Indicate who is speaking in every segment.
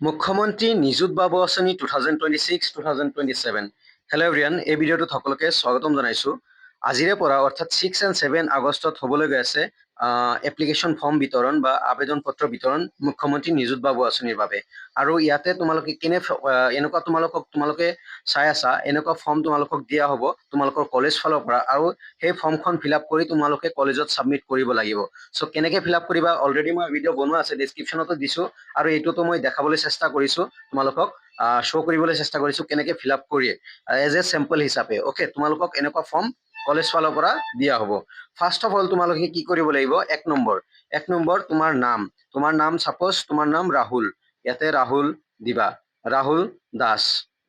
Speaker 1: মুখ্যমন্ত্ৰী নিযুত বাবু আঁচনি 2026-2027। হেল্ল' এভৰিৱান, এই ভিডিঅ'টোত সকলোকে স্বাগতম জনাইছোঁ। আজিৰে পৰা অৰ্থাৎ 6 and 7 আগষ্টত হ'বলৈ গৈ আছে এপ্লিকেশ্যন ফৰ্ম বিতৰণ বা আবেদন পত্ৰ বিতৰণ মুখ্যমন্ত্ৰী নিযুত বাবু আঁচনিৰ বাবে। আৰু ইয়াতে তোমালোকে এনেকুৱা তোমালোকে চাই আছা, এনেকুৱা ফৰ্ম তোমালোকক দিয়া হ'ব তোমালোকৰ কলেজ ফালৰ পৰা, আৰু সেই ফৰ্মখন ফিল আপ কৰি তোমালোকে কলেজত ছাবমিট কৰিব লাগিব। চ' কেনেকৈ ফিল আপ কৰিবা, অলৰেডি মই ভিডিঅ' বনোৱা আছে, ডেছক্ৰিপশ্যনতো দিছোঁ, আৰু এইটোতো মই দেখাবলৈ চেষ্টা কৰিছোঁ, তোমালোকক শ্ব' কৰিবলৈ চেষ্টা কৰিছোঁ কেনেকৈ ফিল আপ কৰি এজ এ চেম্পল হিচাপে। অ'কে, তোমালোকক এনেকুৱা ফৰ্ম কলেজ ফালৰ পৰা দিয়া হ'ব। ফাৰ্ষ্ট অফ অল তোমালোকে কি কৰিব লাগিব, এক নম্বৰ তোমাৰ নাম ছাপ'জ তোমাৰ নাম ৰাহুল, ইয়াতে ৰাহুল দিবা, ৰাহুল দাস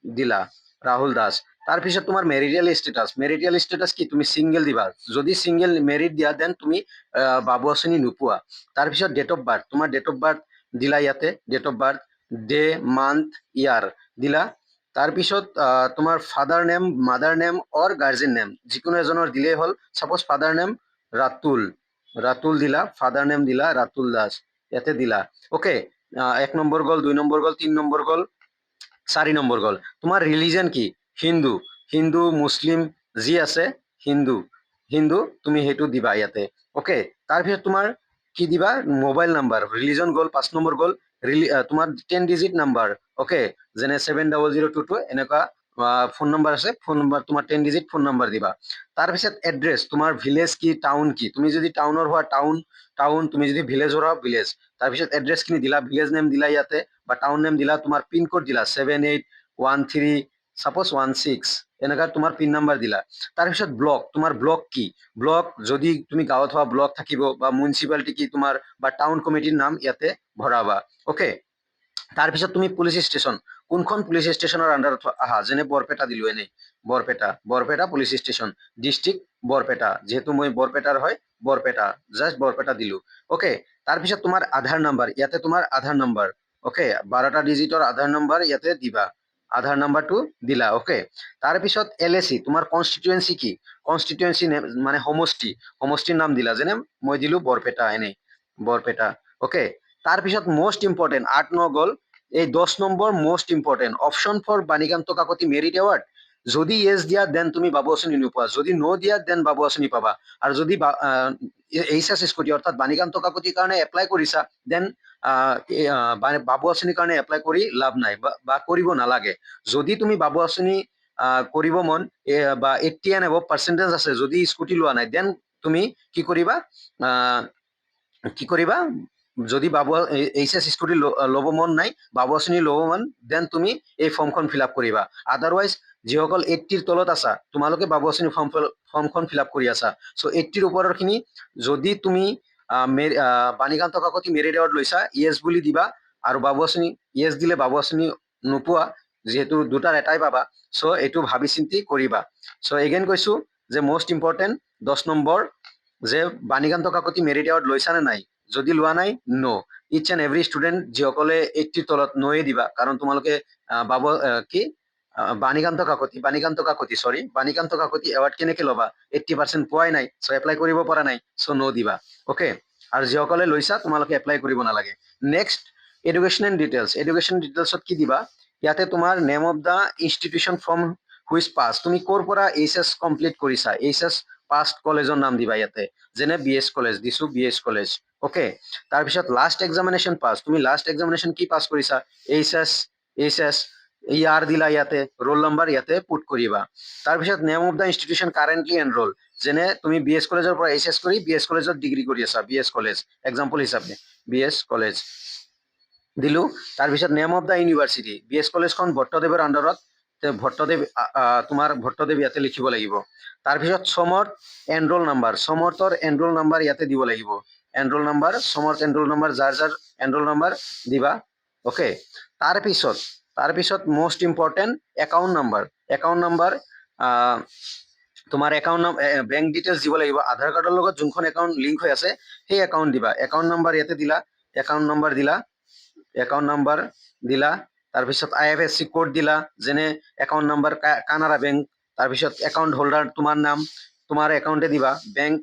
Speaker 1: দিলা, ৰাহুল দাস। তাৰপিছত তোমাৰ মেৰিটিয়েল ষ্টেটাছ কি, তুমি ছিংগেল দিবা। যদি ছিংগেল মেৰিট দিয়া দেন তুমি বাবু আঁচনি নোপোৱা। তাৰপিছত ডেট অফ বাৰ্থ, তোমাৰ ডেট অফ বাৰ্থ দিলা, ইয়াতে date of birth, day, month, year দিলা। তাৰপিছত তোমাৰ father name, mother name or guardian name যিকোনো এজনৰ দিলেই হ'ল। ছাপ'জ ফাদাৰ নেম ৰাতুল দিলা, ফাদাৰ নেম দিলা ৰাতুল দাস, ইয়াতে দিলা। অ'কে, 1 নম্বৰ গ'ল, 2 নম্বৰ গ'ল, 3 নম্বৰ গ'ল, 4 নম্বৰ গ'ল। তোমাৰ ৰিলিজন কি, হিন্দু মুছলিম যি আছে, হিন্দু তুমি সেইটো দিবা ইয়াতে। অ'কে, তাৰপিছত তোমাৰ কি দিবা, মোবাইল নাম্বাৰ, ৰিলিজন গ'ল, 5 নম্বৰ গ'ল, তোমাৰ 10 ডিজিট নাম্বাৰ। অ'কে, যেনে 70022 এনেকুৱা ফোন নম্বৰ আছে, ফোন নম্বৰ তোমাৰ 10 ডিজিট ফোন নম্বৰ দিবা। তাৰপিছত এড্ৰেছ, তোমাৰ ভিলেজ কি, টাউন কি, তুমি যদি টাউনৰ হোৱা টাউন, তুমি যদি ভিলেজৰ হোৱা ভিলেজ। তাৰপিছত এড্ৰেছখিনি দিলা, ভিলেজ নেম দিলা ইয়াতে বা টাউন নেম দিলা, তোমাৰ পিন কোড দিলা 7813 ছাপ'জ 16 এনেকুৱা তোমাৰ পিন নাম্বাৰ দিলা। তাৰপিছত ব্লক, তোমাৰ ব্লক কি, ব্লক যদি তুমি গাঁৱত হোৱা ব্লক থাকিব, বা মিউনিচিপালিটি কি তোমাৰ, বা টাউন কমিটিৰ নাম ইয়াতে ভৰাবা। অ'কে, তাৰপিছত তুমি পুলিচ ষ্টেচন, কোনখন পুলিচ ষ্টেচনৰ আণ্ডাৰত আহা, যেনে বৰপেটা দিলো, এনেই Barpeta police station, district Barpeta, যিহেতু মই বৰপেটাৰ হয়, জাষ্ট বৰপেটা দিলো। অ'কে, তাৰপিছত তোমাৰ আধাৰ নাম্বাৰ, ইয়াতে তোমাৰ আধাৰ নাম্বাৰ। অ'কে, 12টা ডিজিটৰ আধাৰ নাম্বাৰ ইয়াতে দিবা, আধাৰ নাম্বাৰটো দিলা। অ'কে, তাৰপিছত LAC, তোমাৰ কনষ্টিটুৱেঞ্চি কি, কনষ্টিটুৱেঞ্চি নেম মানে সমষ্টিৰ নাম দিলা, যেনে মই দিলো বৰপেটা, এনেই বৰপেটা। অ'কে, তাৰপিছত মষ্ট ইম্পৰ্টেণ্ট 8-9 গ'ল, এই 10 number most important, option for Banikanta Kakati merit award. যদি ইয়েছ দিয়া দেন তুমি বাবু আঁচনি নোপোৱা, যদি ন' দিয়া দেন বাবু আঁচনি পাবা। আৰু যদি HS স্কুটি অৰ্থাৎ বাণীকান্ত কাকতিৰ কাৰণে এপ্লাই কৰিছা, দেন বাবু আঁচনিৰ কাৰণে এপ্লাই কৰি লাভ নাই বা কৰিব নালাগে। যদি তুমি বাবু আঁচনি কৰিব মন বা 80 and above পাৰ্চেণ্টেজ আছে, যদি স্কুটি লোৱা নাই, দেন তুমি কি কৰিবা, যদি HS স্কুটি ল'ব মন নাই, বাবু আঁচনি ল'ব মন, দেন তুমি এই ফৰ্মখন ফিল আপ কৰিবা। আদাৰৱাইজ যিসকল 80ৰ তলত আছা, তোমালোকে বাবু আঁচনি ফৰ্মখন ফিল আপ কৰি আছা। চ' 80ৰ ওপৰৰ খিনি যদি তুমি বাণীকান্ত কাকতি মেৰিট এৱাৰ্ড লৈছা, ইয়েছ বুলি দিবা। আৰু বাবু আঁচনি ইয়েছ দিলে বাবু আঁচনি নোপোৱা, যিহেতু দুটাৰ এটাই পাবা। চ' এইটো ভাবি চিন্তি কৰিবা। চ' এগেইন কৈছো যে মষ্ট ইম্পৰ্টেণ্ট 10 নম্বৰ, যে বাণীকান্ত কাকতি মেৰিট এৱাৰ্ড লৈছা নে নাই, যদি লোৱা নাই, ন'। ইচ এণ্ড এভৰি ষ্টুডেণ্ট যিসকলে 80ৰ তলত, নয়ে দিবা, কাৰণ তোমালোকে বাণীকান্ত কাকতি এৱাৰ্ড কেনেকে ল'বা, 80% পোৱাই নাই, চ' এপ্লাই কৰিব পৰা নাই, চ' ন' দিবা। অ'কে, আৰু যিসকলে লৈছা তোমালোকে এপ্লাই কৰিব নালাগে। নেক্সট, এডুকেশ্যন ডিটেইলছত কি দিবা, ইয়াতে তোমাৰ name of the institution from which pass, তুমি ক'ৰ পৰা HS কমপ্লিট কৰিছা, HS পাষ্ট কলেজৰ নাম দিবা ইয়াতে, যেনে BS কলেজ দিছো, BS কলেজ। অ'কে, তাৰপিছত লাষ্ট এক্সামিনেশ্যন পাছ, তুমি লাষ্ট এক্সামিনেশ্যন কি পাছ কৰিছা, HS ইয়াৰ দিলা, ইয়াতে ৰোল নম্বৰ ইয়াতে পুট কৰিবা। তাৰপিছত name of the institution currently enrol, যেনে তুমি BS কলেজৰ পৰা HS কৰি BS কলেজত ডিগ্ৰী কৰি আছা, BS কলেজ এক্সাম্পল হিচাপে, BS কলেজ দিলো। তাৰপিছত name of the university, BS কলেজখন ভট্টদেৱৰ আণ্ডাৰত, তোমাৰ ভট্টদেৱ ইয়াতে লিখিব লাগিব। তাৰপিছত সমৰ্থ এনৰোল নাম্বাৰ ইয়াতে দিব লাগিব, সমৰ্থ এনৰোল নাম্বাৰ, যাৰ এনৰোল নাম্বাৰ দিবা। অ'কে, তাৰপিছত মষ্ট ইম্পৰ্টেণ্ট একাউণ্ট নাম্বাৰ, তোমাৰ বেংক ডিটেইলছ দিব লাগিব, আধাৰ কাৰ্ডৰ লগত যোনখন একাউণ্ট লিংক হৈ আছে সেই একাউণ্ট দিবা। একাউণ্ট নাম্বাৰ ইয়াতে দিলা, একাউণ্ট নাম্বাৰ দিলা। তাৰপিছত IFSC কোড দিলা, যেনে একাউণ্ট নাম্বাৰ কানাড়া বেংক। তাৰপিছত একাউণ্ট হোল্ডাৰ তোমাৰ নাম, তোমাৰ একাউণ্টে দিবা, bank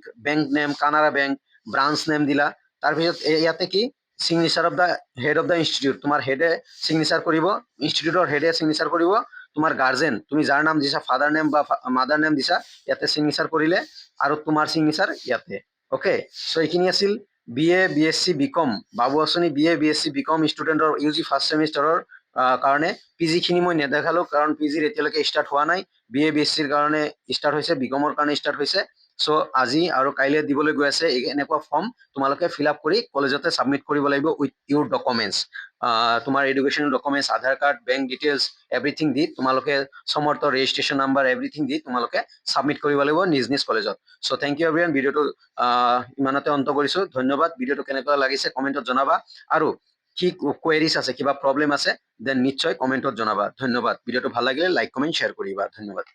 Speaker 1: name Canara bank, branch name দিলা। তাৰপিছত ইয়াতে কি signature of the head of the institute, তোমাৰ হেডে সিগনেচাৰ কৰিব, ইনষ্টিটিউটৰ হেডে সিগনেচাৰ কৰিব, তোমাৰ গাৰ্জেন তুমি যাৰ নাম দিছা ফাদাৰ নেম বা মাদাৰ নেম দিছা ইয়াতে সিগনেচাৰ কৰিলে আৰু তোমাৰ সিগনেচাৰ ইয়াতে। অ'কে, চ' এইখিনি আছিল BA BSc BCom বাবু আঁচনি BA BSc BCom ষ্টুডেণ্টৰ UG ফাৰ্ষ্ট ছেমিষ্টাৰৰ কাৰণে। PG খিনি মই নেদেখালো কাৰণ PGৰ এতিয়ালৈকে ষ্টাৰ্ট হোৱা নাই। BA BScৰ কাৰণে ষ্টাৰ্ট হৈছে, BComৰ কাৰণে ষ্টাৰ্ট হৈছে। চ' আজি আৰু কাইলৈ দিবলৈ গৈ আছে এনেকুৱা ফৰ্ম তোমালোকে ফিল আপ কৰি কলেজতে ছাবমিট কৰিব লাগিব উইথ ইউৰ ডকুমেণ্টছ। তোমাৰ এডুকেশ্যনেল ডকুমেণ্টছ, আধাৰ কাৰ্ড, বেংক ডিটেইলছ এভৰিথিং দি তোমালোকে সমৰ্থ ৰেজিষ্ট্ৰেশ্যন নাম্বাৰ এভৰিথিং দি তোমালোকে ছাবমিট কৰিব লাগিব নিজ নিজ কলেজত। চ' থেংক ইউ এভৰিৱান, ভিডিঅ'টো ইমানতে অন্ত কৰিছোঁ। ধন্যবাদ। ভিডিঅ'টো কেনেকুৱা লাগিছে কমেণ্টত জনাবা, আৰু কি কুৱেৰিজ আছে, কিবা প্ৰব্লেম আছে দেন নিশ্চয় কমেণ্টত জনাবা। ধন্যবাদ। ভিডিঅ'টো ভাল লাগিলে লাইক কমেণ্ট শ্বেয়াৰ কৰিবা। ধন্যবাদ।